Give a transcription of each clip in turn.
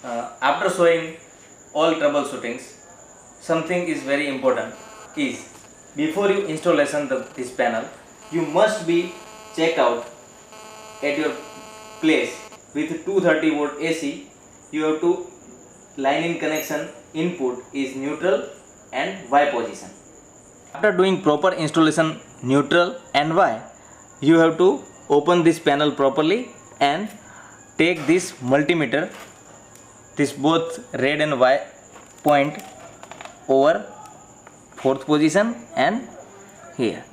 After showing all troubleshootings, something is very important is before you installation this panel, you must be check out at your place with 230 volt AC. You have to line in connection input is neutral and Y position. After doing proper installation neutral and Y, you have to open this panel properly and take this multimeter, this both red and Y point over fourth position and here.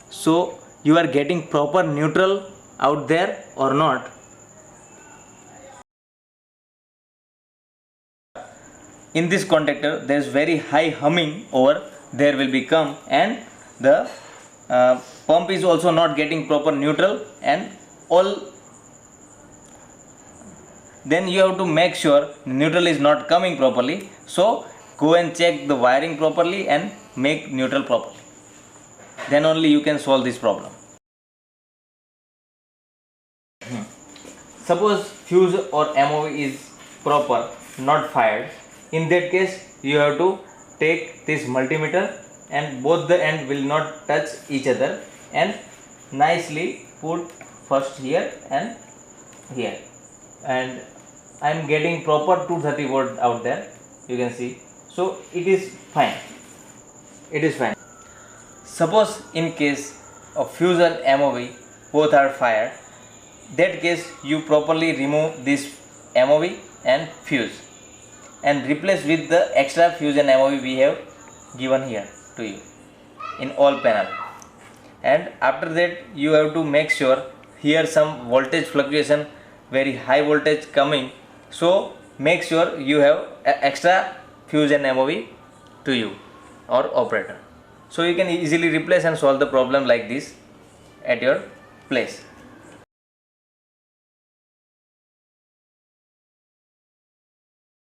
So you are getting proper neutral out there or not. In this contactor there is very high humming over there will become, and the pump is also not getting proper neutral and all. Then you have to make sure neutral is not coming properly, so go and check the wiring properly and make neutral properly. Then only you can solve this problem. Suppose fuse or MOV is proper, not fired. In that case you have to take this multimeter and both the end will not touch each other and nicely put first here and here, and I am getting proper 230 volt out there, you can see. So it is fine, it is fine. Suppose in case of fuse and MOV both are fired, that case you properly remove this MOV and fuse and replace with the extra fuse and MOV we have given here to you in all panel. And after that you have to make sure here some voltage fluctuation, very high voltage coming, so make sure you have extra fuse and MOV to you or operator, so you can easily replace and solve the problem like this at your place.